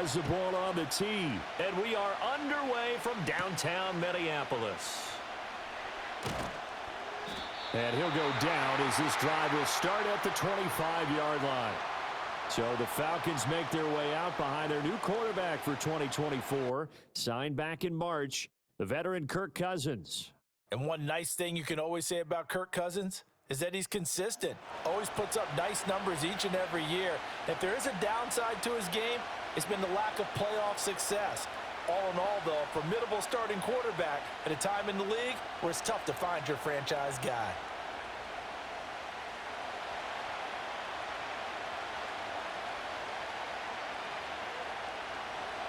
has the ball on the tee. And we are underway from downtown Minneapolis. And he'll go down as this drive will start at the 25-yard line. So the Falcons make their way out behind their new quarterback for 2024, signed back in March, the veteran Kirk Cousins. And one nice thing you can always say about Kirk Cousins is that he's consistent. Always puts up nice numbers each and every year. If there is a downside to his game, it's been the lack of playoff success. All in all, though, a formidable starting quarterback at a time in the league where it's tough to find your franchise guy.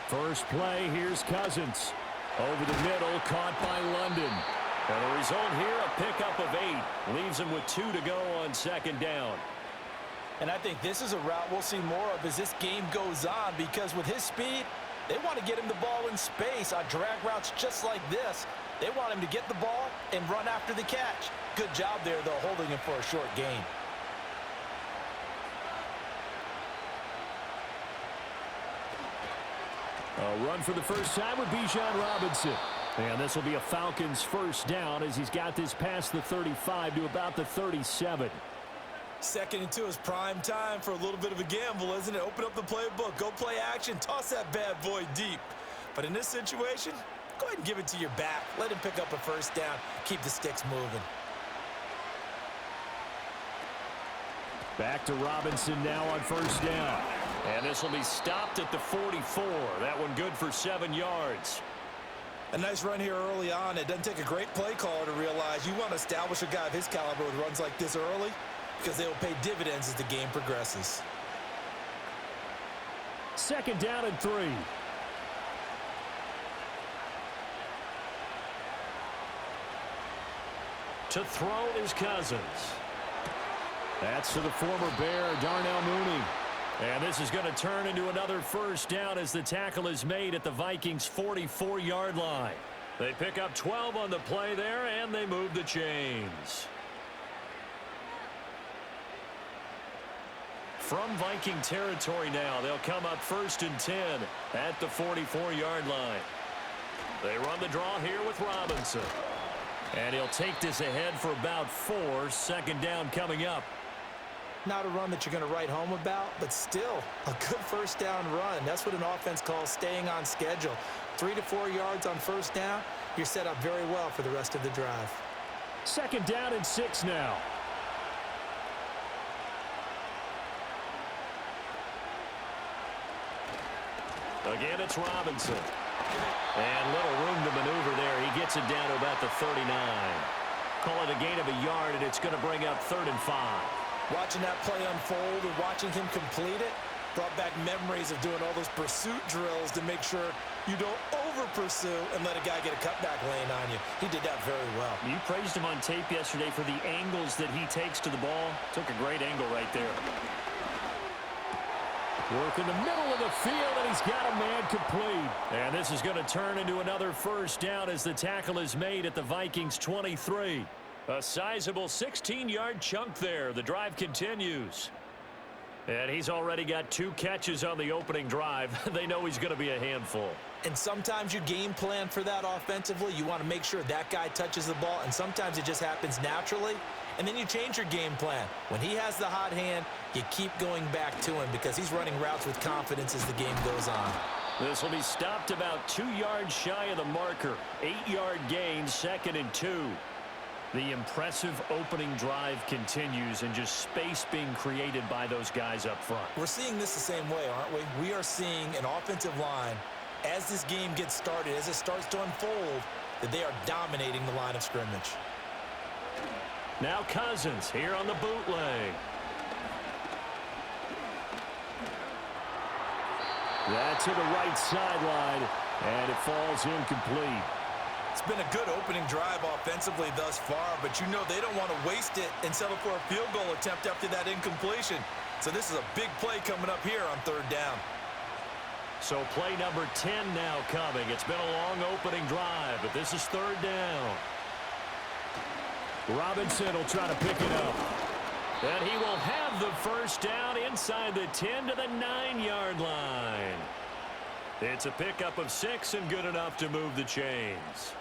First play, here's Cousins. Over the middle, caught by London. And the result here, a pickup of 8. Leaves him with 2 to go on second down. And I think this is a route we'll see more of as this game goes on, because with his speed, they want to get him the ball in space on drag routes just like this. They want him to get the ball and run after the catch. Good job there, though, holding him for a short gain. A run for the first time with Bijan Robinson. And this will be a Falcons first down as he's got this past the 35 to about the 37. Second and 2 is prime time for a little bit of a gamble, isn't it? Open up the playbook, go play action, toss that bad boy deep. But in this situation, go ahead and give it to your back. Let him pick up a first down. Keep the sticks moving. Back to Robinson now on first down. And this will be stopped at the 44. That one good for 7 yards. A nice run here early on. It doesn't take a great play caller to realize you want to establish a guy of his caliber with runs like this early, because they will pay dividends as the game progresses. Second down and 3. To throw is Cousins. That's to the former Bear, Darnell Mooney. And this is going to turn into another first down as the tackle is made at the Vikings' 44-yard line. They pick up 12 on the play there, and they move the chains. From Viking territory now, they'll come up first and 10 at the 44-yard line. They run the draw here with Robinson. And he'll take this ahead for about 4. Second down coming up. Not a run that you're going to write home about, but still a good first down run. That's what an offense calls staying on schedule. 3 to 4 yards on first down, you're set up very well for the rest of the drive. Second down and 6 now. Again, it's Robinson. And little room to maneuver there. He gets it down to about the 39. Call it a gain of a yard, and it's going to bring up 3rd and 5. Watching that play unfold and watching him complete it brought back memories of doing all those pursuit drills to make sure you don't over-pursue and let a guy get a cutback lane on you. He did that very well. You praised him on tape yesterday for the angles that he takes to the ball. Took a great angle right there. Work in the middle of the field, and he's got a man complete. And this is going to turn into another first down as the tackle is made at the Vikings' 23. A sizable 16-yard chunk there. The drive continues. And he's already got 2 catches on the opening drive. They know he's going to be a handful. And sometimes you game plan for that offensively. You want to make sure that guy touches the ball, and sometimes it just happens naturally. And then you change your game plan. When he has the hot hand, you keep going back to him because he's running routes with confidence as the game goes on. This will be stopped about 2 yards shy of the marker. 8-yard gain, 2nd and 2. The impressive opening drive continues, and just space being created by those guys up front. We're seeing this the same way, aren't we? We are seeing an offensive line, as this game gets started, as it starts to unfold, that they are dominating the line of scrimmage. Now Cousins here on the bootleg. That's to the right sideline, and it falls incomplete. It's been a good opening drive offensively thus far, but you know they don't want to waste it and settle for a field goal attempt after that incompletion. So this is a big play coming up here on 3rd down. So play number 10 now coming. It's been a long opening drive, but this is 3rd down. Robinson will try to pick it up. And he will have the first down inside the 10 to the 9-yard line. It's a pickup of 6 and good enough to move the chains.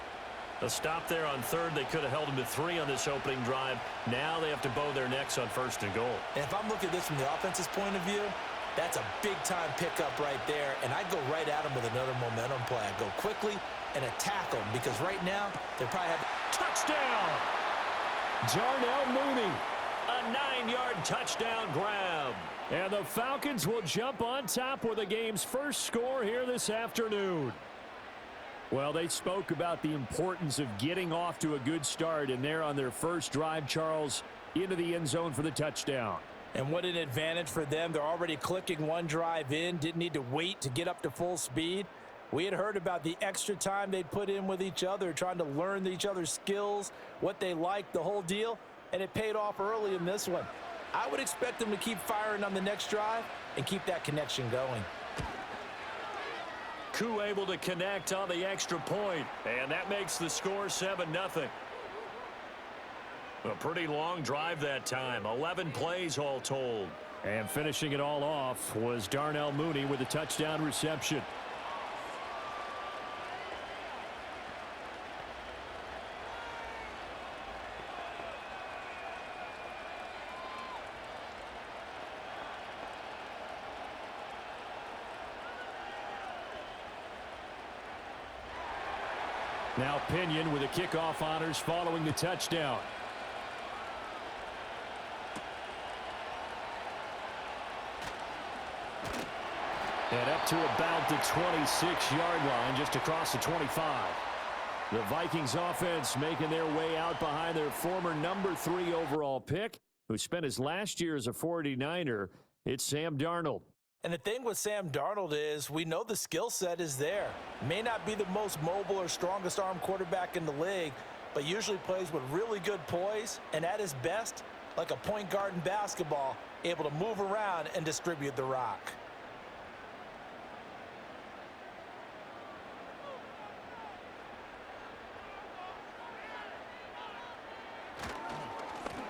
A stop there on third. They could have held them to 3 on this opening drive. Now they have to bow their necks on first and goal. And if I'm looking at this from the offense's point of view, that's a big-time pickup right there, and I'd go right at them with another momentum play. I'd go quickly and attack them because right now they probably have... Touchdown! Darnell Mooney. A 9-yard touchdown grab. And the Falcons will jump on top with the game's first score here this afternoon. Well, they spoke about the importance of getting off to a good start, and they're on their first drive, Charles, into the end zone for the touchdown. And what an advantage for them. They're already clicking one drive in, didn't need to wait to get up to full speed. We had heard about the extra time they'd put in with each other, trying to learn each other's skills, what they liked, the whole deal, and it paid off early in this one. I would expect them to keep firing on the next drive and keep that connection going. Koo able to connect on the extra point, and that makes the score 7-0. A pretty long drive that time, 11 plays all told. And finishing it all off was Darnell Mooney with a touchdown reception. Now Pinion with the kickoff honors following the touchdown. And up to about the 26-yard line, just across the 25. The Vikings offense making their way out behind their former number 3 overall pick, who spent his last year as a 49er. It's Sam Darnold. And the thing with Sam Darnold is we know the skill set is there. May not be the most mobile or strongest arm quarterback in the league, but usually plays with really good poise and at his best, like a point guard in basketball, able to move around and distribute the rock.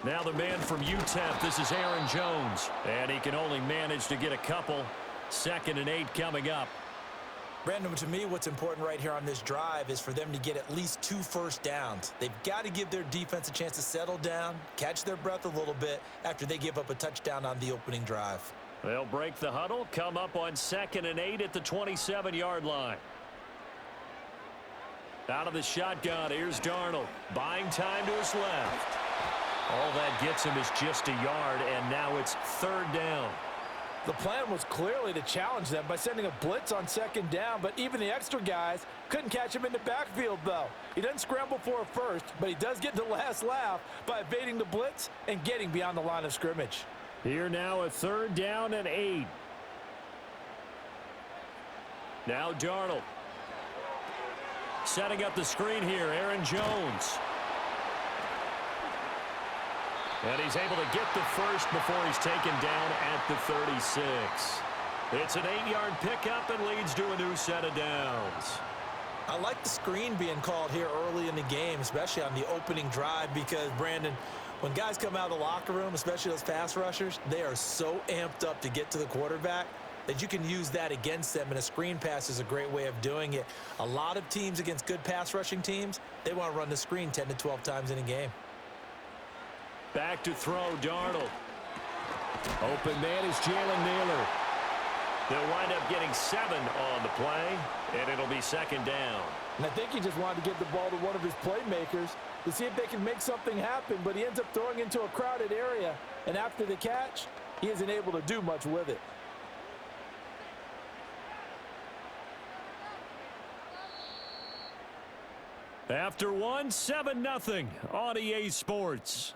Now the man from UTEP, this is Aaron Jones. And he can only manage to get a couple. 2nd and 8 coming up. Brandon, to me, what's important right here on this drive is for them to get at least 2 first downs. They've got to give their defense a chance to settle down, catch their breath a little bit after they give up a touchdown on the opening drive. They'll break the huddle, come up on 2nd and 8 at the 27-yard line. Out of the shotgun, here's Darnold. Buying time to his left. All that gets him is just a yard, and now it's 3rd down. The plan was clearly to challenge them by sending a blitz on 2nd down, but even the extra guys couldn't catch him in the backfield, though. He doesn't scramble for a first, but he does get the last laugh by evading the blitz and getting beyond the line of scrimmage. Here now a 3rd down and 8. Now Darnold. Setting up the screen here, Aaron Jones. And he's able to get the first before he's taken down at the 36. It's an 8-yard pickup and leads to a new set of downs. I like the screen being called here early in the game, especially on the opening drive, because, Brandon, when guys come out of the locker room, especially those pass rushers, they are so amped up to get to the quarterback that you can use that against them, and a screen pass is a great way of doing it. A lot of teams against good pass rushing teams, they want to run the screen 10 to 12 times in a game. Back to throw, Darnold. Open man is Jalen Naylor. They'll wind up getting 7 on the play, and it'll be 2nd down. And I think he just wanted to give the ball to one of his playmakers to see if they can make something happen, but he ends up throwing into a crowded area, and after the catch, he isn't able to do much with it. After one, 7-0 on EA Sports.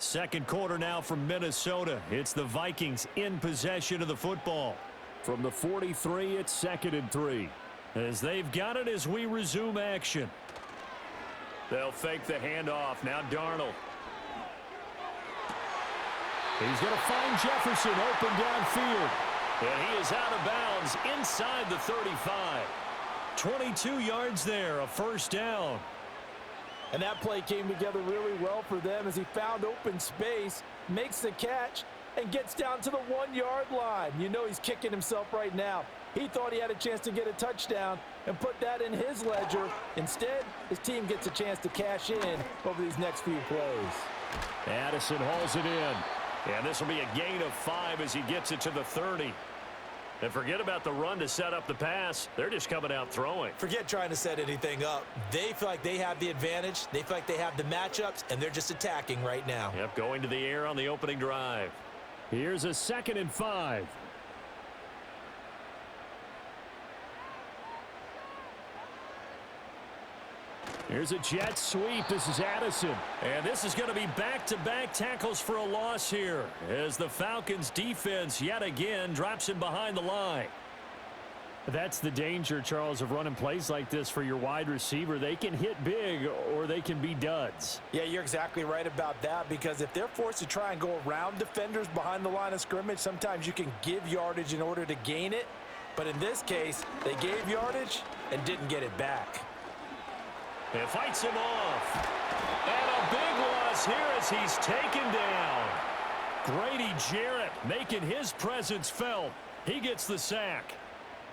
Second quarter now from Minnesota. It's the Vikings in possession of the football. From the 43, it's 2nd and 3. As they've got it as we resume action. They'll fake the handoff. Now Darnold. He's going to find Jefferson open downfield. And he is out of bounds inside the 35. 22 yards there, a first down. And that play came together really well for them as he found open space, makes the catch, and gets down to the 1-yard line. You know he's kicking himself right now. He thought he had a chance to get a touchdown and put that in his ledger. Instead, his team gets a chance to cash in over these next few plays. Addison hauls it in. And this will be a gain of 5 as he gets it to the 30. And forget about the run to set up the pass. They're just coming out throwing. Forget trying to set anything up. They feel like they have the advantage. They feel like they have the matchups, and they're just attacking right now. Yep, going to the air on the opening drive. Here's a 2nd and 5. Here's a jet sweep. This is Addison. And this is going to be back-to-back tackles for a loss here as the Falcons defense yet again drops him behind the line. That's the danger, Charles, of running plays like this for your wide receiver. They can hit big or they can be duds. Yeah, you're exactly right about that, because if they're forced to try and go around defenders behind the line of scrimmage, sometimes you can give yardage in order to gain it. But in this case, they gave yardage and didn't get it back. It fights him off. And a big loss here as he's taken down. Grady Jarrett making his presence felt. He gets the sack.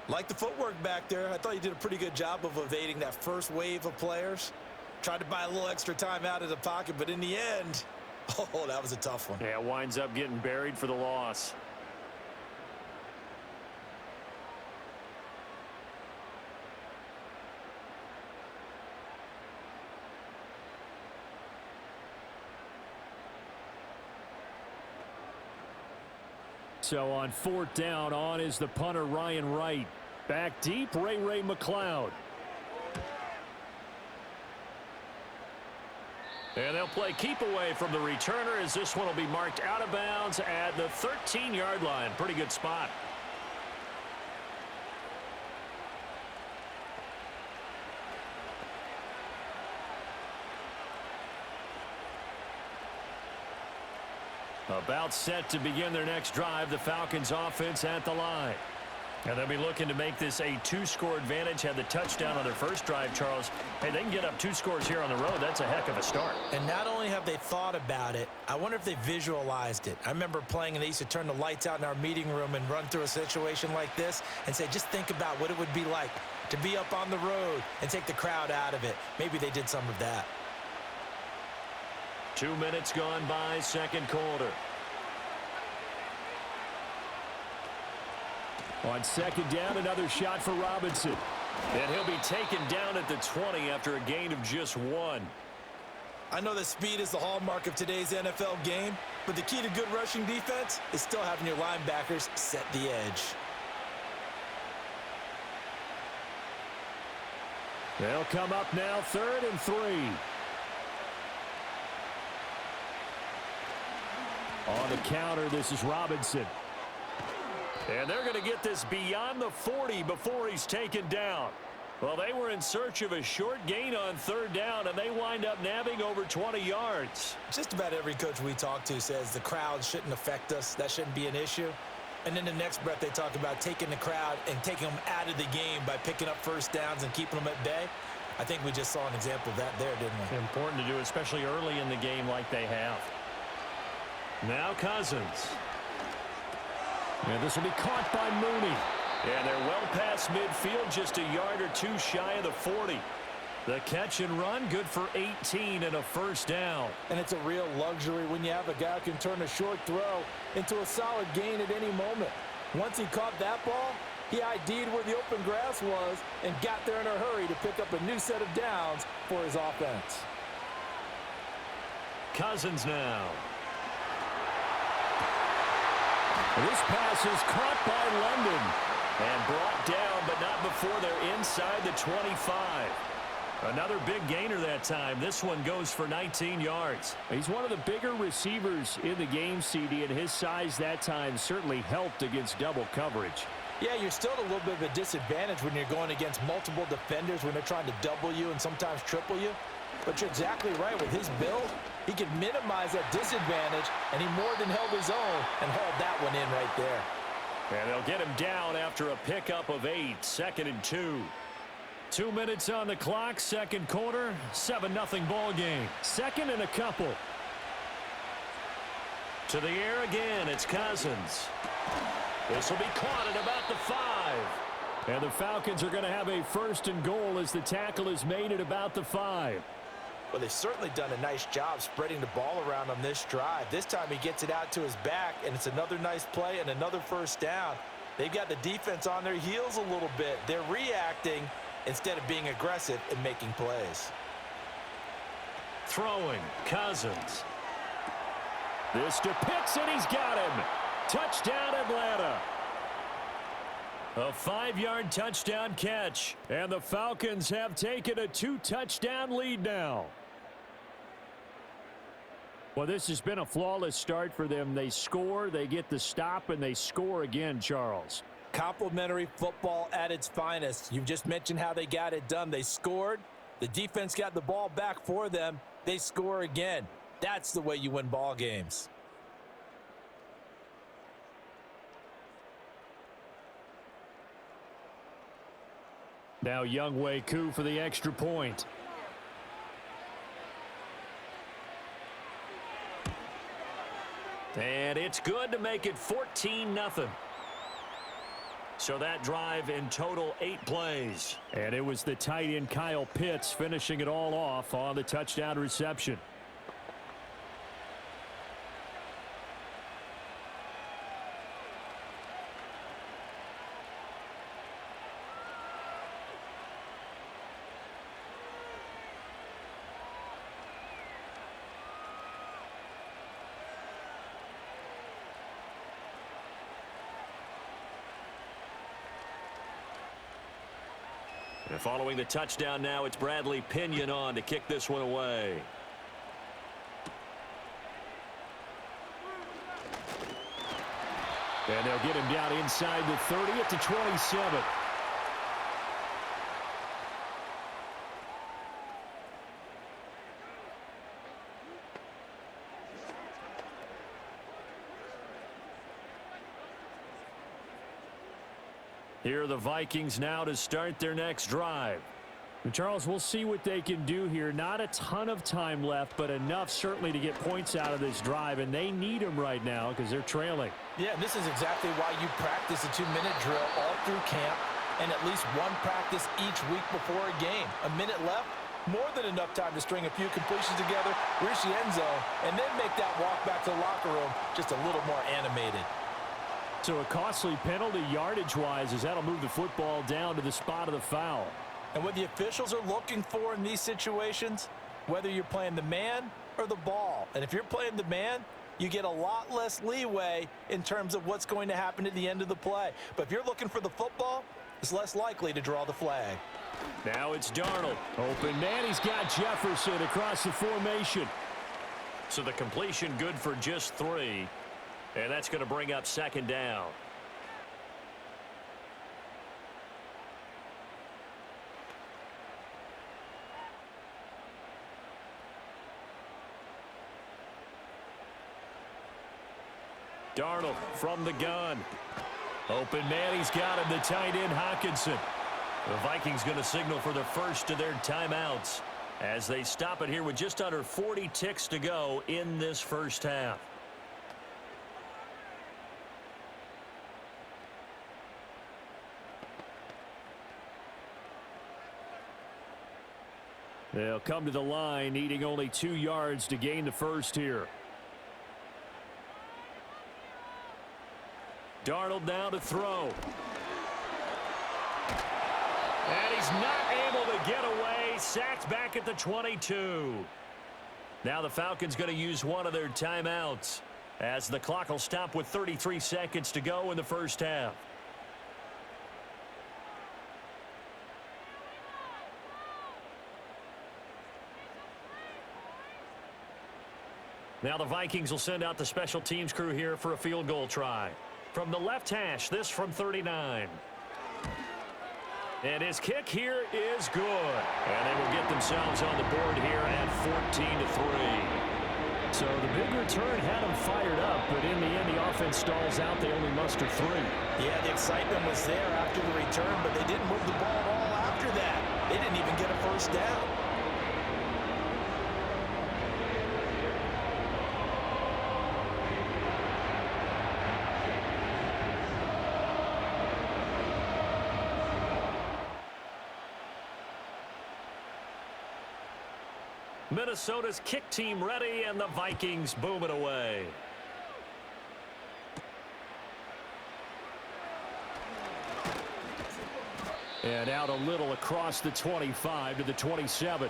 Like the footwork back there, I thought he did a pretty good job of evading that first wave of players. Tried to buy a little extra time out of the pocket, but in the end, oh, that was a tough one. Yeah, winds up getting buried for the loss. So on 4th down, on is the punter, Ryan Wright. Back deep, Ray McLeod. And they'll play keep away from the returner as this one will be marked out of bounds at the 13-yard line. Pretty good spot. About set to begin their next drive, the Falcons offense at the line. And they'll be looking to make this a 2-score advantage. Had the touchdown on their first drive, Charles. Hey, they can get up 2 scores here on the road. That's a heck of a start. And not only have they thought about it, I wonder if they visualized it. I remember playing and they used to turn the lights out in our meeting room and run through a situation like this and say, just think about what it would be like to be up on the road and take the crowd out of it. Maybe they did some of that. 2 minutes gone by, second quarter. On 2nd down, another shot for Robinson. And he'll be taken down at the 20 after a gain of just 1. I know that speed is the hallmark of today's NFL game, but the key to good rushing defense is still having your linebackers set the edge. They'll come up now, 3rd and 3. On the counter, this is Robinson. And they're going to get this beyond the 40 before he's taken down. Well, they were in search of a short gain on 3rd down, and they wind up nabbing over 20 yards. Just about every coach we talk to says the crowd shouldn't affect us. That shouldn't be an issue. And then the next breath they talk about taking the crowd and taking them out of the game by picking up first downs and keeping them at bay. I think we just saw an example of that there, didn't we? Important to do, especially early in the game like they have. Now Cousins. And this will be caught by Mooney. And they're well past midfield, just a yard or 2 shy of the 40. The catch and run, good for 18 and a first down. And it's a real luxury when you have a guy who can turn a short throw into a solid gain at any moment. Once he caught that ball, he ID'd where the open grass was and got there in a hurry to pick up a new set of downs for his offense. Cousins now. This pass is caught by London. And brought down, but not before they're inside the 25. Another big gainer that time. This one goes for 19 yards. He's one of the bigger receivers in the game, CD, and his size that time certainly helped against double coverage. Yeah, you're still at a little bit of a disadvantage when you're going against multiple defenders when they're trying to double you and sometimes triple you. But you're exactly right. With his build, he can minimize that disadvantage, and he more than held his own and hauled that one in right there. And they'll get him down after a pickup of 8, 2nd and 2. 2 minutes on the clock, second quarter, 7-0 ball game. Second and a couple. To the air again, it's Cousins. This will be caught at about the 5. And the Falcons are going to have a first and goal as the tackle is made at about the 5. Well, they've certainly done a nice job spreading the ball around on this drive. This time he gets it out to his back, and it's another nice play and another first down. They've got the defense on their heels a little bit. They're reacting instead of being aggressive and making plays. Throwing, Cousins. This to Pitts, and he's got him. Touchdown, Atlanta. A 5-yard touchdown catch, and the Falcons have taken a 2-touchdown lead now. Well, this has been a flawless start for them. They score, they get the stop, and they score again, Charles. Complimentary football at its finest. You've just mentioned how they got it done. They scored. The defense got the ball back for them. They score again. That's the way you win ball games. Now Younghoe Koo for the extra point. And it's good to make it 14-0. So that drive in total 8 plays. And it was the tight end Kyle Pitts finishing it all off on the touchdown reception. And following the touchdown now, it's Bradley Pinion on to kick this one away. And they'll get him down inside the 30 at the 27. Here are the Vikings now to start their next drive. And Charles, we'll see what they can do here. Not a ton of time left, but enough certainly to get points out of this drive, and they need them right now because they're trailing. Yeah, and this is exactly why you practice a 2-minute drill all through camp and at least one practice each week before a game. A minute left, more than enough time to string a few completions together, reach the end zone, and then make that walk back to the locker room just a little more animated. So a costly penalty yardage-wise as that'll move the football down to the spot of the foul. And what the officials are looking for in these situations, whether you're playing the man or the ball. And if you're playing the man, you get a lot less leeway in terms of what's going to happen at the end of the play. But if you're looking for the football, it's less likely to draw the flag. Now it's Darnold. Open man, he's got Jefferson across the formation. So the completion good for just 3. And that's going to bring up second down. Darnold from the gun. Open man, he's got him, the tight end Hockenson. The Vikings going to signal for the first of their timeouts as they stop it here with just under 40 ticks to go in this first half. They'll come to the line, needing only 2 yards to gain the first here. Darnold now to throw. And he's not able to get away. Sacked back at the 22. Now the Falcons going to use one of their timeouts as the clock will stop with 33 seconds to go in the first half. Now the Vikings will send out the special teams crew here for a field goal try. From the left hash, this from 39. And his kick here is good. And they will get themselves on the board here at 14-3. So the big return had them fired up, but in the end, the offense stalls out. They only muster 3. Yeah, the excitement was there after the return, but they didn't move the ball at all after that. They didn't even get a first down. Minnesota's kick team ready, and the Vikings boom it away. And out a little across the 25 to the 27.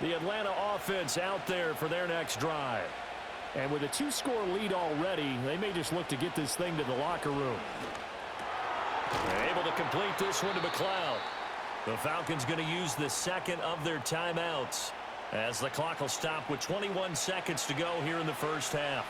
The Atlanta offense out there for their next drive. And with a 2-score lead already, they may just look to get this thing to the locker room. They're able to complete this one to McLeod. The Falcons going to use the second of their timeouts as the clock will stop with 21 seconds to go here in the first half.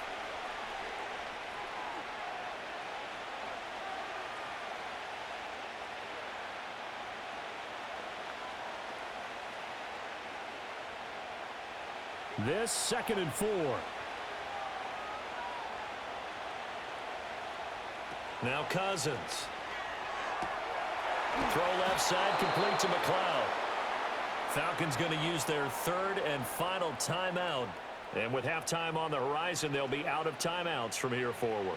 This 2nd and 4. Now Cousins. Throw left side, complete to McLeod. Falcons going to use their third and final timeout. And with halftime on the horizon, they'll be out of timeouts from here forward.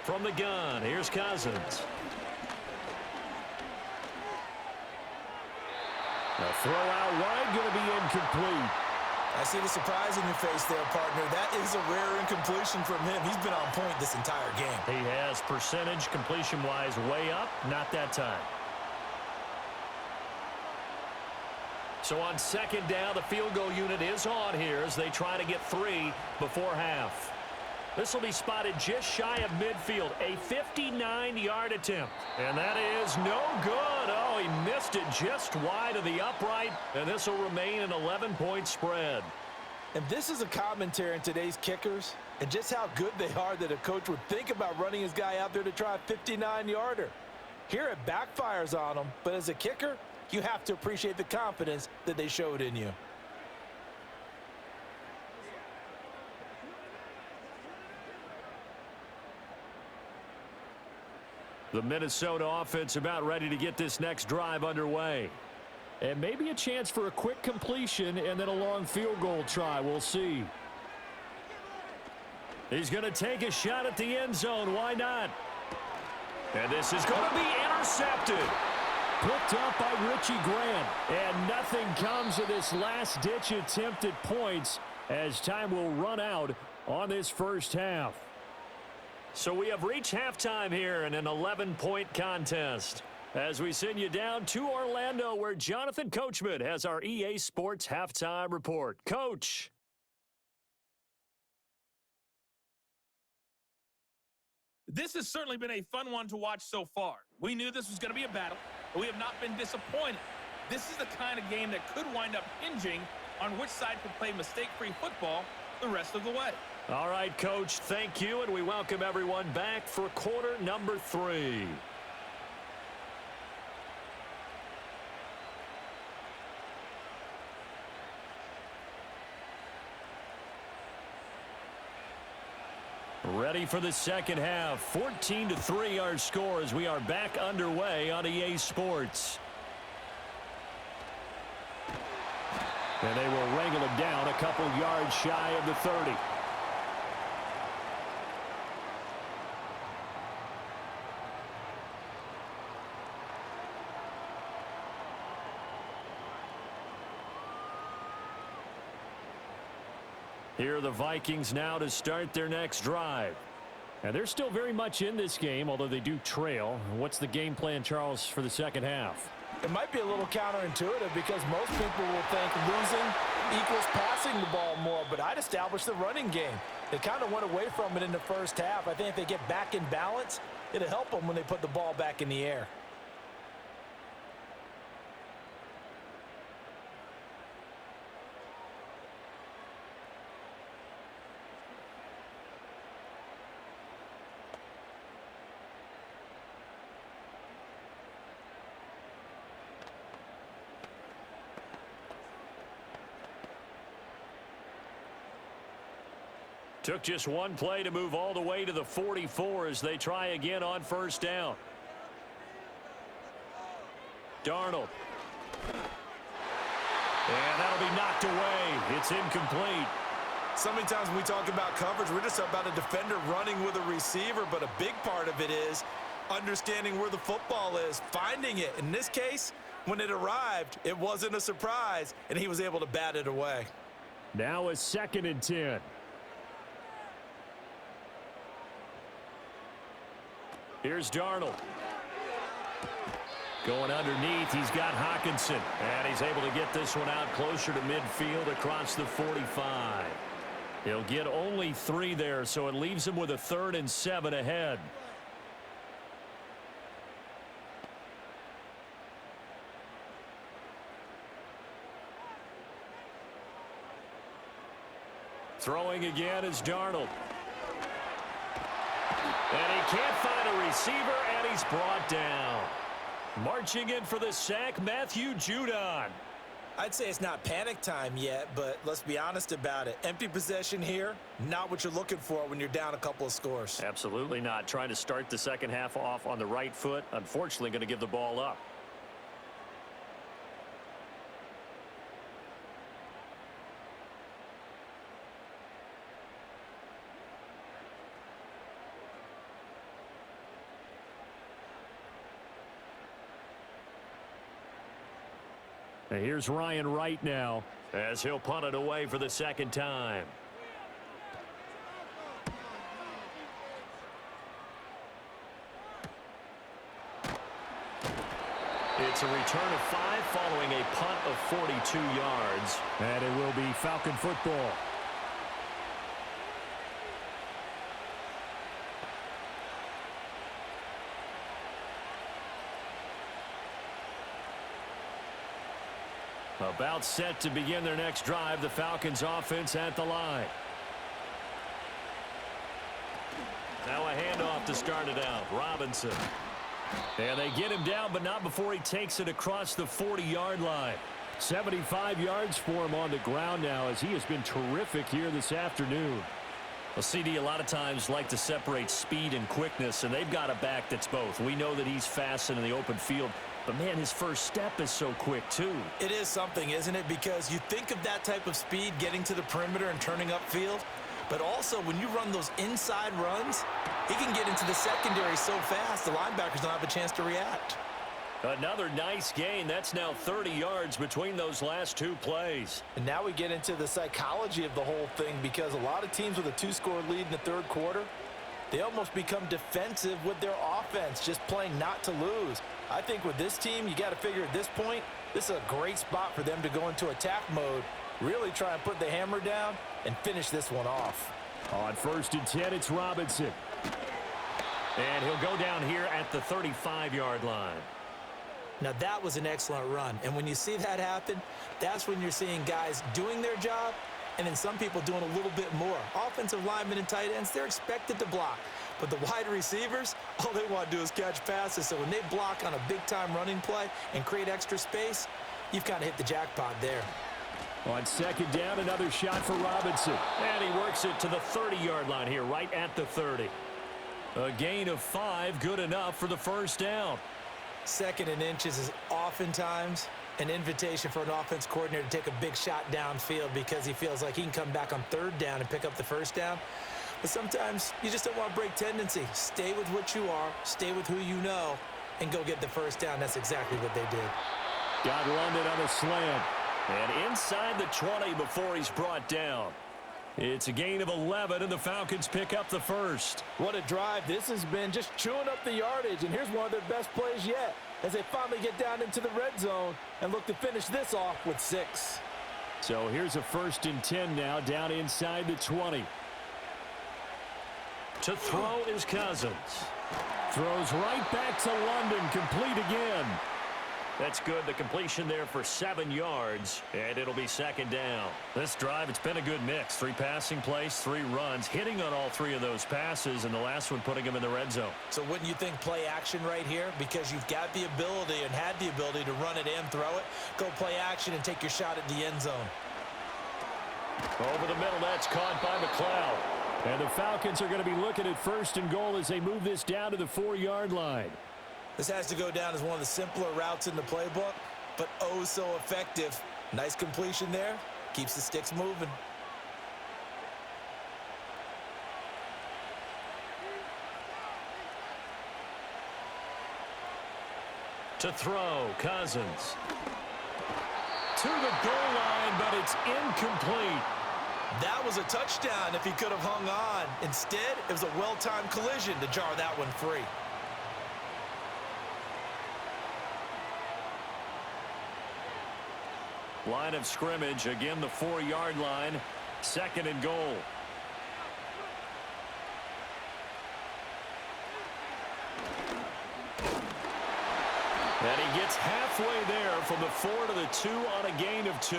From the gun, here's Cousins. A throw out wide, going to be incomplete. I see the surprise in your face there, partner. That is a rare incompletion from him. He's been on point this entire game. He has percentage completion-wise way up, not that time. So on second down, the field goal unit is on here as they try to get 3 before half. This will be spotted just shy of midfield, a 59-yard attempt. And that is no good. Oh, he missed it just wide of the upright, and this will remain an 11-point spread. And this is a commentary on today's kickers and just how good they are that a coach would think about running his guy out there to try a 59-yarder. Here it backfires on him, but as a kicker, you have to appreciate the confidence that they showed in you. The Minnesota offense about ready to get this next drive underway. And maybe a chance for a quick completion and then a long field goal try. We'll see. He's going to take a shot at the end zone. Why not? And this is going to be intercepted. Picked up by Richie Grant. And nothing comes of this last-ditch attempt at points as time will run out on this first half. So we have reached halftime here in an 11-point contest. As we send you down to Orlando, where Jonathan Coachman has our EA Sports Halftime Report. Coach. This has certainly been a fun one to watch so far. We knew this was going to be a battle, but we have not been disappointed. This is the kind of game that could wind up hinging on which side could play mistake-free football the rest of the way. All right, Coach, thank you, and we welcome everyone back for quarter number 3. Ready for the second half. 14-3 our score as we are back underway on EA Sports. And they will wrangle him down a couple yards shy of the 30. Here are the Vikings now to start their next drive. And they're still very much in this game, although they do trail. What's the game plan, Charles, for the second half? It might be a little counterintuitive because most people will think losing equals passing the ball more, but I'd establish the running game. They kind of went away from it in the first half. I think if they get back in balance, it'll help them when they put the ball back in the air. Took just one play to move all the way to the 44 as they try again on first down. Darnold. And that'll be knocked away. It's incomplete. So many times when we talk about coverage, we're just about a defender running with a receiver, but a big part of it is understanding where the football is, finding it. In this case, when it arrived, it wasn't a surprise, and he was able to bat it away. Now a 2nd and 10. Here's Darnold. Going underneath, he's got Hockenson. And he's able to get this one out closer to midfield across the 45. He'll get only 3 there, so it leaves him with a 3rd and 7 ahead. Throwing again is Darnold. And he can't find a receiver, and he's brought down. Marching in for the sack, Matthew Judon. I'd say it's not panic time yet, but let's be honest about it. Empty possession here, not what you're looking for when you're down a couple of scores. Absolutely not. Trying to start the second half off on the right foot. Unfortunately, going to give the ball up. And here's Ryan Wright now as he'll punt it away for the 2nd time. It's a return of 5 following a punt of 42 yards. And it will be Falcon football. About set to begin their next drive, the Falcons offense at the line. Now a handoff to start it out. Robinson. And they get him down, but not before he takes it across the 40-yard line. 75 yards for him on the ground now as he has been terrific here this afternoon. Well, CD a lot of times like to separate speed and quickness, and they've got a back that's both. We know that he's fast in the open field, but, man, his first step is so quick, too. It is something, isn't it? Because you think of that type of speed getting to the perimeter and turning upfield, but also when you run those inside runs, he can get into the secondary so fast the linebackers don't have a chance to react. Another nice gain. That's now 30 yards between those last 2 plays. And now we get into the psychology of the whole thing, because a lot of teams with a 2-score lead in the 3rd quarter, they almost become defensive with their offense, just playing not to lose. I think with this team, you got to figure at this point, this is a great spot for them to go into attack mode, really try and put the hammer down and finish this one off. On 1st and 10, it's Robinson. And he'll go down here at the 35-yard line. Now that was an excellent run, and when you see that happen, that's when you're seeing guys doing their job and then some people doing a little bit more. Offensive linemen and tight ends, they're expected to block. But the wide receivers, all they want to do is catch passes. So when they block on a big-time running play and create extra space, you've kind of hit the jackpot there. On 2nd down, another shot for Robinson. And he works it to the 30-yard line here, right at the 30. A gain of 5, good enough for the 1st down. 2nd and inches is oftentimes an invitation for an offense coordinator to take a big shot downfield because he feels like he can come back on 3rd down and pick up the 1st down. But sometimes you just don't want to break tendency. Stay with what you are, stay with who you know, and go get the 1st down. That's exactly what they did. Got London on a slant. And inside the 20 before he's brought down. It's a gain of 11, and the Falcons pick up the 1st. What a drive. This has been just chewing up the yardage, and here's one of their best plays yet as they finally get down into the red zone and look to finish this off with 6. So here's a 1st and 10 now down inside the 20. To throw is Cousins. Throws right back to London, complete again. That's good. The completion there for 7 yards, and it'll be 2nd down. This drive, it's been a good mix. 3 passing plays, 3 runs, hitting on all 3 of those passes, and the last one putting him in the red zone. So wouldn't you think play action right here? Because you've got the ability and had the ability to run it and throw it. Go play action and take your shot at the end zone. Over the middle, that's caught by McLeod. And the Falcons are going to be looking at 1st and goal as they move this down to the 4-yard line. This has to go down as one of the simpler routes in the playbook, but oh so effective. Nice completion there. Keeps the sticks moving. To throw, Cousins. To the goal line, but it's incomplete. That was a touchdown if he could have hung on. Instead, it was a well-timed collision to jar that one free. Line of scrimmage, again the 4-yard line, 2nd and goal. And he gets halfway there from the 4 to the 2 on a gain of 2.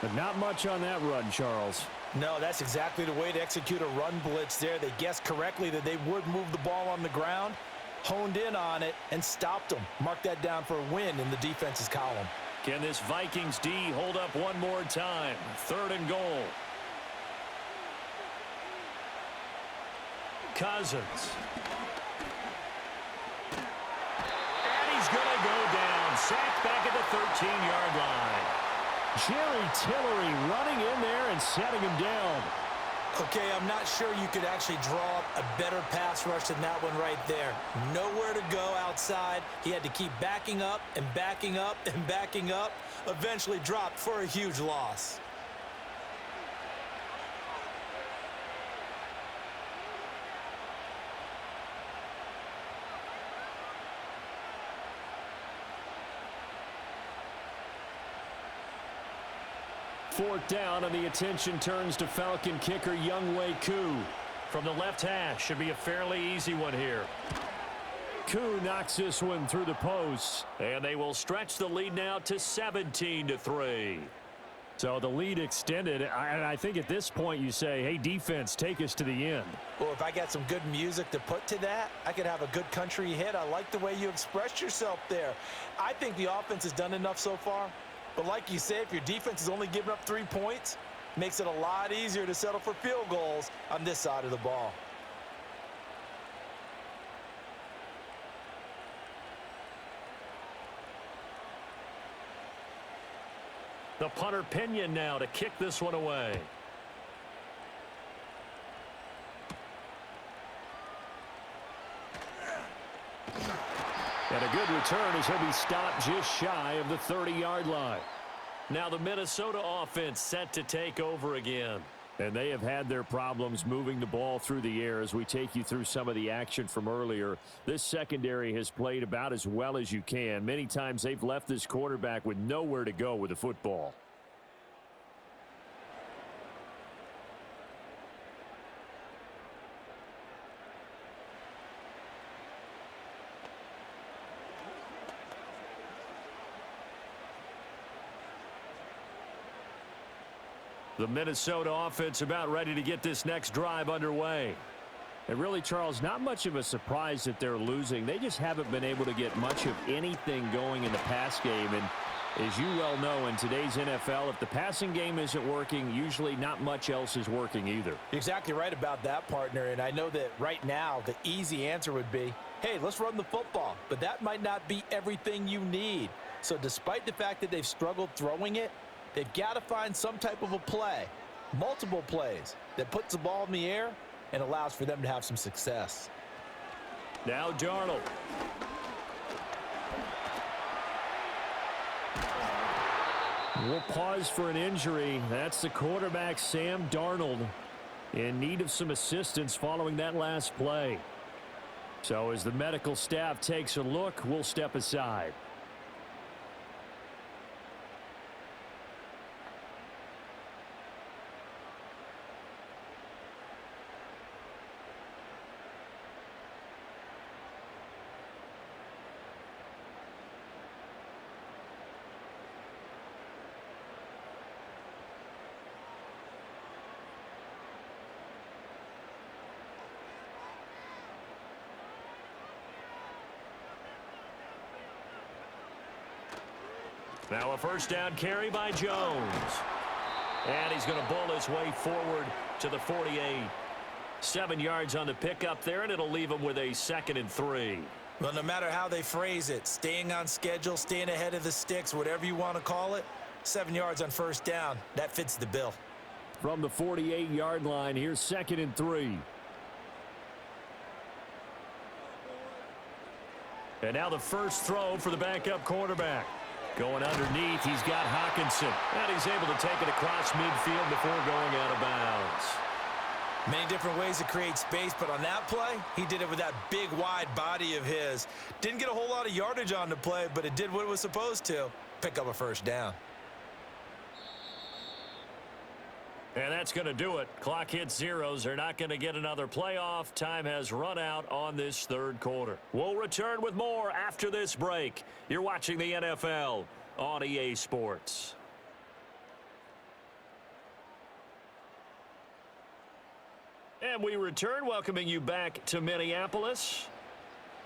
But not much on that run, Charles. No, that's exactly the way to execute a run blitz there. They guessed correctly that they would move the ball on the ground, honed in on it, and stopped them. Mark that down for a win in the defense's column. Can this Vikings D hold up one more time? 3rd and goal. Cousins. He's going to go down. Sacked back at the 13-yard line. Jerry Tillery running in there and setting him down. Okay, I'm not sure you could actually draw up a better pass rush than that one right there. Nowhere to go outside. He had to keep backing up and backing up and backing up. Eventually dropped for a huge loss. Fourth down, and the attention turns to Falcon kicker Younghoe Koo. From the left hash, should be a fairly easy one here. Koo knocks this one through the posts. And they will stretch the lead now to 17-3. So the lead extended, and I think at this point you say, hey, defense, take us to the end. Well, if I got some good music to put to that, I could have a good country hit. I like the way you expressed yourself there. I think the offense has done enough so far. But like you say, if your defense is only giving up 3 points, it makes it a lot easier to settle for field goals on this side of the ball. The punter Pinion now to kick this one away. And a good return as he'll be stopped just shy of the 30-yard line. Now the Minnesota offense set to take over again. And they have had their problems moving the ball through the air as we take you through some of the action from earlier. This secondary has played about as well as you can. Many times they've left this quarterback with nowhere to go with the football. The Minnesota offense about ready to get this next drive underway. And really, Charles, not much of a surprise that they're losing. They just haven't been able to get much of anything going in the pass game. And as you well know, in today's NFL, if the passing game isn't working, usually not much else is working either. You're exactly right about that, partner. And I know that right now the easy answer would be, hey, let's run the football. But that might not be everything you need. So despite the fact that they've struggled throwing it, they've got to find some type of a play, multiple plays, that puts the ball in the air and allows for them to have some success. Now Darnold. We'll pause for an injury. That's the quarterback, Sam Darnold, in need of some assistance following that last play. So as the medical staff takes a look, we'll step aside. Now a first down carry by Jones. And he's going to bowl his way forward to the 48. 7 yards on the pickup there, and it'll leave them with a 2nd and 3. Well, no matter how they phrase it, staying on schedule, staying ahead of the sticks, whatever you want to call it, 7 yards on first down, that fits the bill. From the 48-yard line, here's 2nd and 3. And now the first throw for the backup quarterback. Going underneath, he's got Hawkinson. And he's able to take it across midfield before going out of bounds. Many different ways to create space, but on that play, he did it with that big, wide body of his. Didn't get a whole lot of yardage on the play, but it did what it was supposed to. Pick up a first down. And that's going to do it. Clock hits zeros. They're not going to get another playoff. Time has run out on this third quarter. We'll return with more after this break. You're watching the NFL on EA Sports. And we return, welcoming you back to Minneapolis.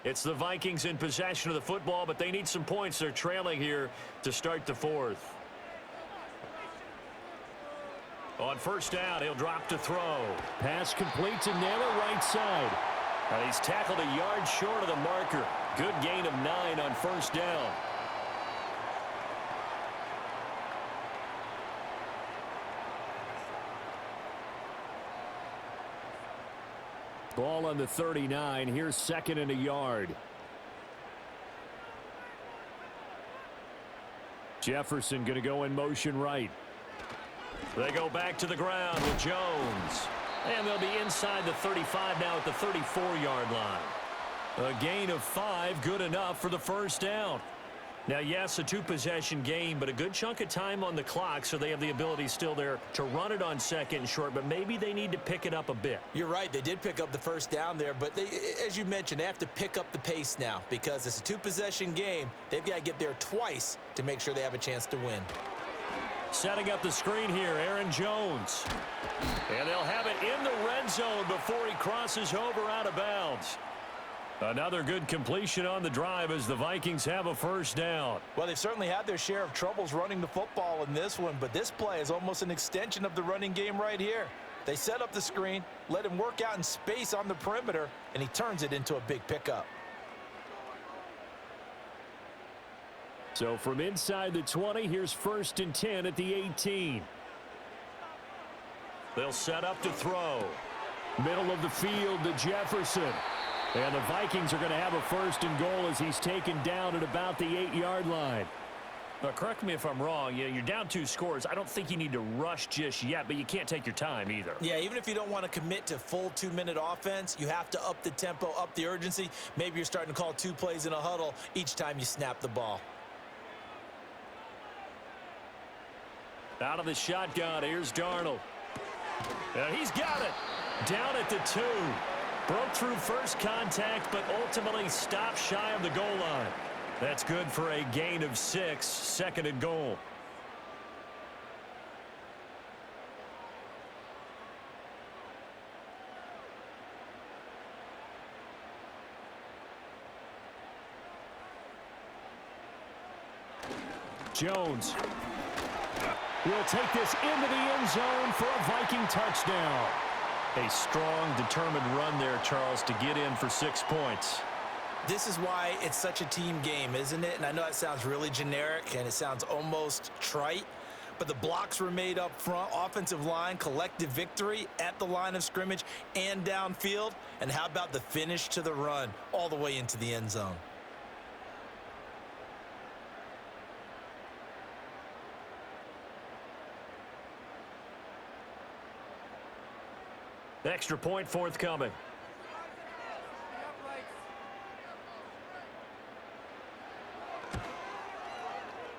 It's the Vikings in possession of the football, but they need some points. They're trailing here to start the fourth. On first down, he'll drop to throw. Pass complete to Naylor, right side. And he's tackled a yard short of the marker. Good gain of 9 on first down. Ball on the 39. Here's 2nd and a yard. Jefferson going to go in motion right. They go back to the ground with Jones. And they'll be inside the 35 now at the 34-yard line. A gain of 5, good enough for the first down. Now, yes, a 2-possession game, but a good chunk of time on the clock, so they have the ability still there to run it on 2nd and short, but maybe they need to pick it up a bit. You're right. They did pick up the first down there, but they, as you mentioned, they have to pick up the pace now because it's a 2-possession game. They've got to get there twice to make sure they have a chance to win. Setting up the screen here, Aaron Jones. And they'll have it in the red zone before he crosses over out of bounds. Another good completion on the drive as the Vikings have a first down. Well, they've certainly had their share of troubles running the football in this one, but this play is almost an extension of the running game right here. They set up the screen, let him work out in space on the perimeter, and he turns it into a big pickup. So from inside the 20, here's 1st and 10 at the 18. They'll set up to throw. Middle of the field to Jefferson. And the Vikings are going to have a 1st and goal as he's taken down at about the 8-yard line. Now, correct me if I'm wrong. You're down 2 scores. I don't think you need to rush just yet, but you can't take your time either. Yeah, even if you don't want to commit to full 2-minute offense, you have to up the tempo, up the urgency. Maybe you're starting to call 2 plays in a huddle each time you snap the ball. Out of the shotgun, here's Darnold. And he's got it. Down at the 2. Broke through first contact, but ultimately stopped shy of the goal line. That's good for a gain of 6, 2nd and goal. Jones will take this into the end zone for a Viking touchdown. A strong, determined run there, Charles, to get in for 6 points. This is why it's such a team game, isn't it? And I know that sounds really generic and it sounds almost trite, but the blocks were made up front, offensive line, collective victory at the line of scrimmage and downfield. And how about the finish to the run all the way into the end zone? Extra point forthcoming.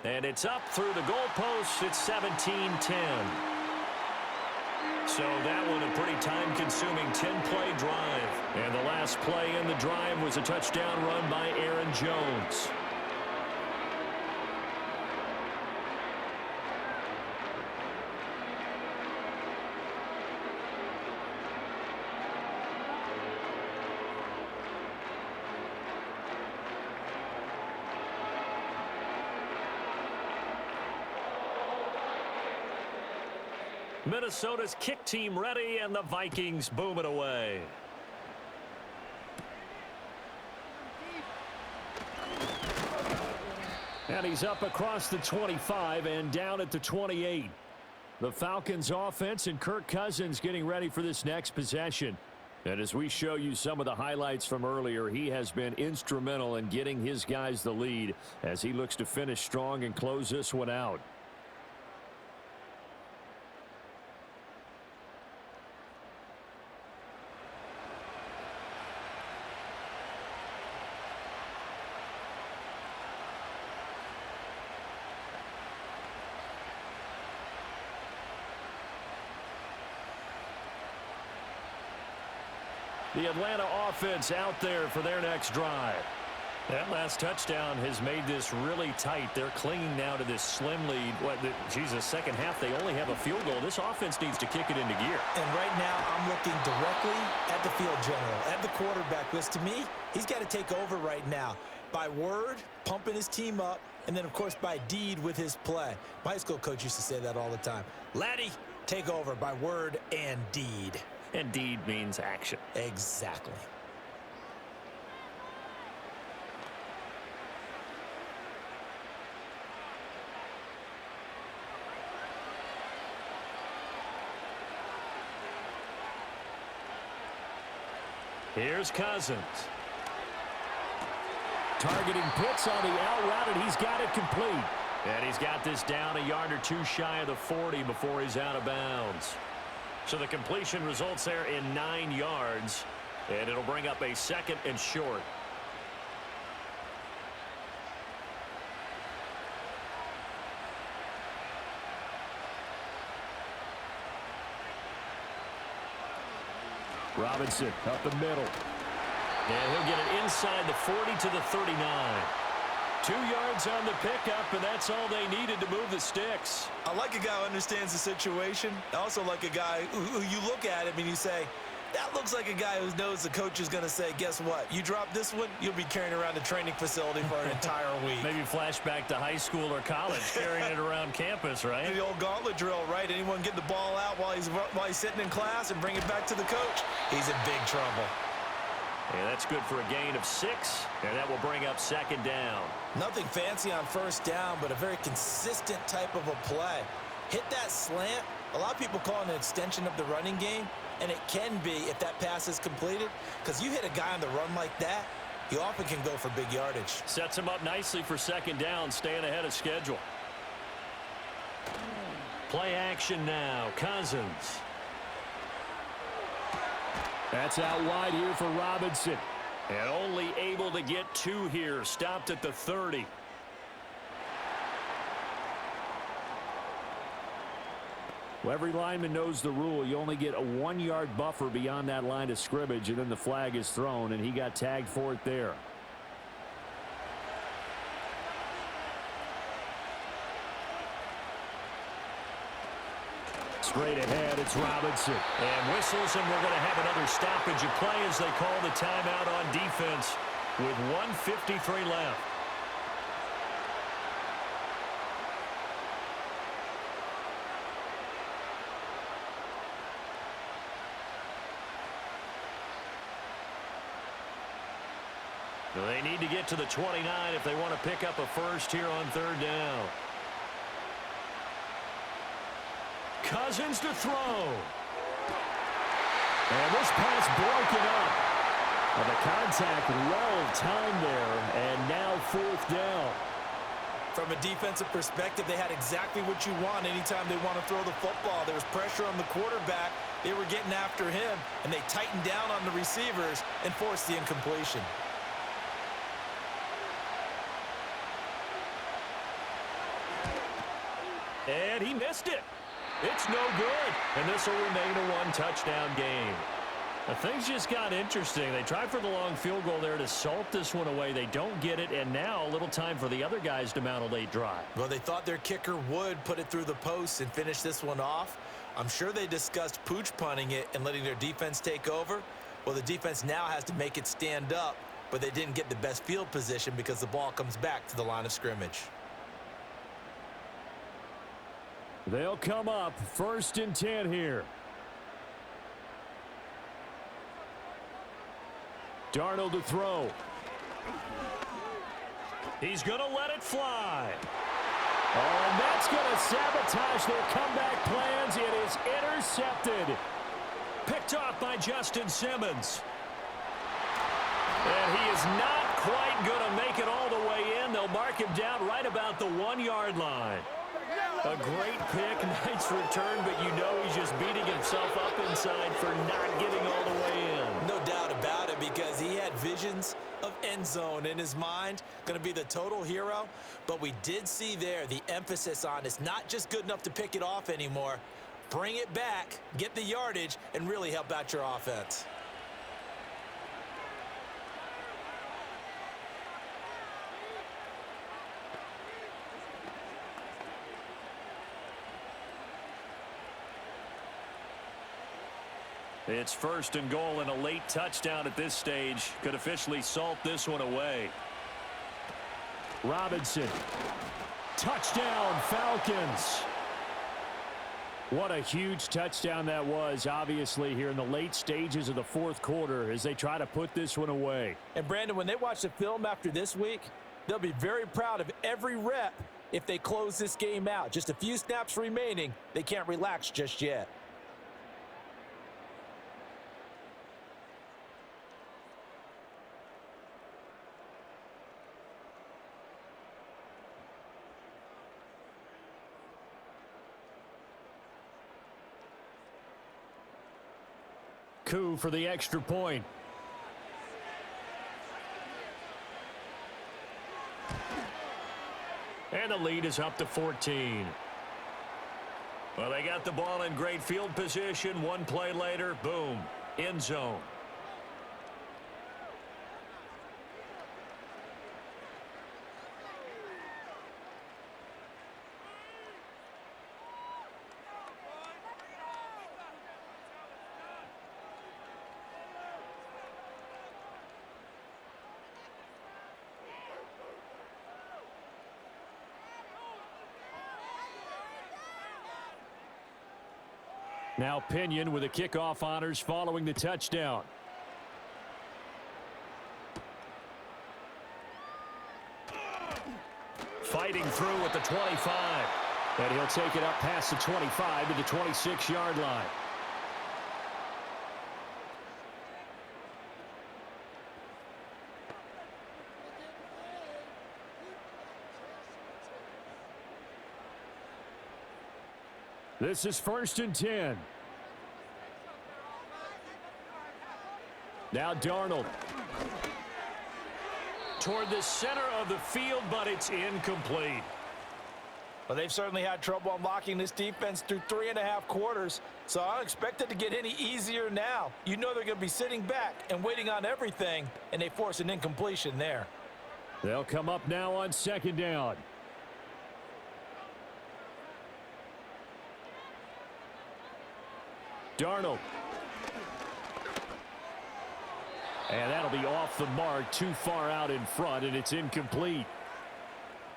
And it's up through the goalpost. It's 17-10. So that one a pretty time-consuming 10-play drive. And the last play in the drive was a touchdown run by Aaron Jones. Minnesota's kick team ready, and the Vikings boom it away. And he's up across the 25 and down at the 28. The Falcons offense and Kirk Cousins getting ready for this next possession. And as we show you some of the highlights from earlier, he has been instrumental in getting his guys the lead as he looks to finish strong and close this one out. The Atlanta offense out there for their next drive. That last touchdown has made this really tight. They're clinging now to this slim lead. Jesus, second half, they only have a field goal. This offense needs to kick it into gear. And right now, I'm looking directly at the field general, at the quarterback. Because to me, he's got to take over right now. By word, pumping his team up, and then, of course, by deed with his play. My high school coach used to say that all the time. Laddie, take over by word and deed. And deed means action. Exactly. Here's Cousins. Targeting Pitts on the out route, and he's got it complete. And he's got this down a yard or two shy of the 40 before he's out of bounds. So the completion results there in 9 yards, and it'll bring up a second and short. Robinson up the middle. And he'll get it inside the 40 to the 39. 2 yards on the pickup, and that's all they needed to move the sticks. I like a guy who understands the situation. I also like a guy who you look at him and you say, that looks like a guy who knows the coach is going to say, guess what? You drop this one, you'll be carrying around the training facility for an entire week. Maybe flashback to high school or college, carrying it around campus, right? The old gauntlet drill, right? Anyone get the ball out while he's sitting in class and bring it back to the coach? He's in big trouble. Yeah, that's good for a gain of 6, and that will bring up second down. Nothing fancy on first down, but a very consistent type of a play. Hit that slant. A lot of people call it an extension of the running game, and it can be if that pass is completed, because you hit a guy on the run like that, you often can go for big yardage. Sets him up nicely for second down, staying ahead of schedule. Play action now, Cousins. That's out wide here for Robinson. And only able to get 2 here, stopped at the 30. Well, every lineman knows the rule. You only get a 1-yard buffer beyond that line of scrimmage, and then the flag is thrown, and he got tagged for it there. Straight ahead, it's Robinson. And whistles, and we're going to have another stoppage of play as they call the timeout on defense with 1:53 left. They need to get to the 29 if they want to pick up a first here on third down. Cousins to throw. And this pass broken up. Well, the contact well timed there, and now fourth down. From a defensive perspective, they had exactly what you want anytime they want to throw the football. There was pressure on the quarterback. They were getting after him, and they tightened down on the receivers and forced the incompletion. And he missed it. It's no good. And this will remain a 1-touchdown game. Things just got interesting. They tried for the long field goal there to salt this one away. They don't get it, and now a little time for the other guys to mount a late drive. Well, they thought their kicker would put it through the post and finish this one off. I'm sure they discussed pooch punting it and letting their defense take over. Well, the defense now has to make it stand up, but they didn't get the best field position because the ball comes back to the line of scrimmage. They'll come up 1st and 10 here. Darnold to throw. He's going to let it fly. Oh, and that's going to sabotage their comeback plans. It is intercepted. Picked off by Justin Simmons. And he is not quite going to make it all the way in. They'll mark him down right about the 1-yard line. A great pick, nice return, but you know he's just beating himself up inside for not getting all the way in. No doubt about it, because he had visions of end zone in his mind. Going to be the total hero. But we did see there the emphasis on it's not just good enough to pick it off anymore. Bring it back, get the yardage, and really help out your offense. It's 1st and goal, and a late touchdown at this stage could officially salt this one away. Robinson. Touchdown, Falcons. What a huge touchdown that was, obviously, here in the late stages of the 4th quarter as they try to put this one away. And, Brandon, when they watch the film after this week, they'll be very proud of every rep if they close this game out. Just a few snaps remaining. They can't relax just yet. Coup for the extra point. And the lead is up to 14. Well, they got the ball in great field position. One play later, boom, end zone. Now Pinion with the kickoff honors following the touchdown. Fighting through at the 25. And he'll take it up past the 25 to the 26-yard line. This is 1st and 10. Now Darnold. Toward the center of the field, but it's incomplete. Well, they've certainly had trouble unlocking this defense through 3.5 quarters, so I don't expect it to get any easier now. You know they're going to be sitting back and waiting on everything, and they force an incompletion there. They'll come up now on 2nd down. Darnold. And that'll be off the mark, too far out in front, and it's incomplete.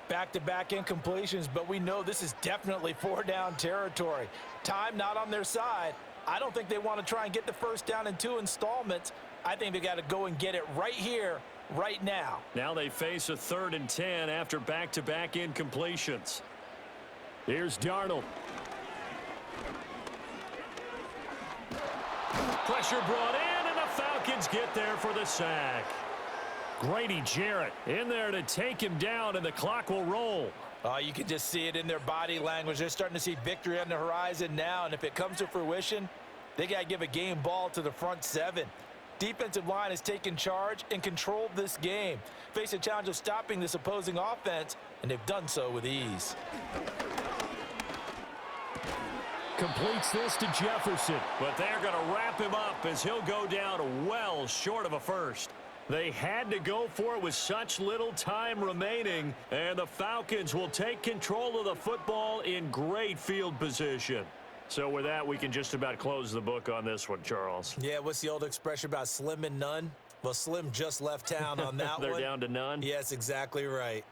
Back-to-back incompletions, but we know this is definitely 4-down territory. Time not on their side. I don't think they want to try and get the first down in 2 installments. I think they got to go and get it right here, right now. Now they face a 3rd and 10 after back-to-back incompletions. Here's Darnold. Pressure brought in, and the Falcons get there for the sack. Grady Jarrett in there to take him down, and the clock will roll. You can just see it in their body language. They're starting to see victory on the horizon now, and if it comes to fruition, they got to give a game ball to the front 7. Defensive line has taken charge and controlled this game. Face a challenge of stopping this opposing offense, and they've done so with ease. Completes this to Jefferson. But they're going to wrap him up as he'll go down well short of a first. They had to go for it with such little time remaining, and the Falcons will take control of the football in great field position. So with that, we can just about close the book on this one, Charles. Yeah, what's the old expression about slim and none? Well, Slim just left town on that They're one. down to none? Yes, exactly right.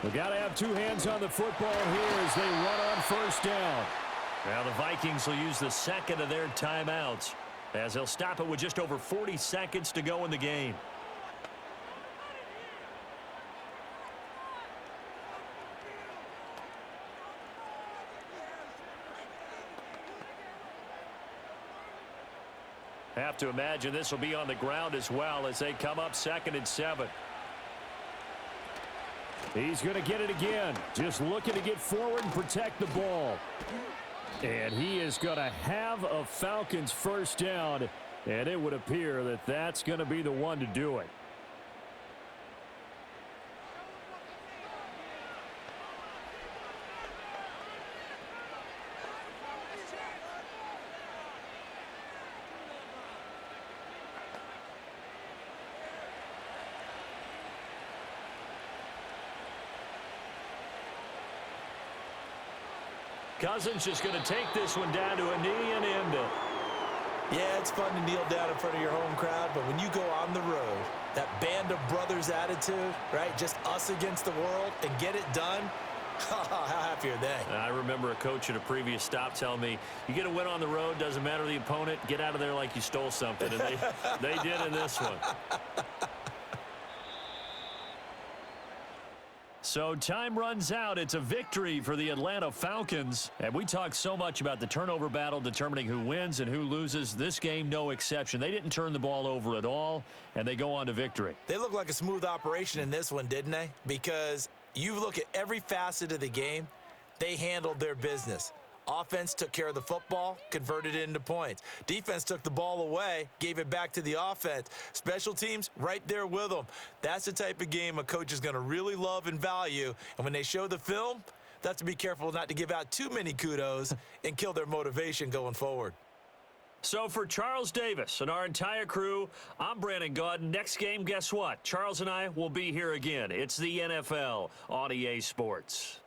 We got to have two hands on the football here as they run on first down. Now the Vikings will use the second of their timeouts as they'll stop it with just over 40 seconds to go in the game. Have to imagine this will be on the ground as well as they come up 2nd and 7. He's going to get it again. Just looking to get forward and protect the ball. And he is going to have a Falcons first down, and it would appear that that's going to be the one to do it. Cousins just going to take this one down to a knee and end it. Yeah, it's fun to kneel down in front of your home crowd, but when you go on the road, that band of brothers attitude, right, just us against the world, and get it done, how happy are they? I remember a coach at a previous stop telling me, you get a win on the road, doesn't matter the opponent, get out of there like you stole something, and they did in this one. So time runs out. It's a victory for the Atlanta Falcons. And we talked so much about the turnover battle determining who wins and who loses. This game, no exception. They didn't turn the ball over at all, and they go on to victory. They look like a smooth operation in this one, didn't they? Because you look at every facet of the game, they handled their business. Offense took care of the football, converted it into points. Defense took the ball away, gave it back to the offense. Special teams, right there with them. That's the type of game a coach is going to really love and value. And when they show the film, they have to be careful not to give out too many kudos and kill their motivation going forward. So for Charles Davis and our entire crew, I'm Brandon Gaudin. Next game, guess what? Charles and I will be here again. It's the NFL on EA Sports.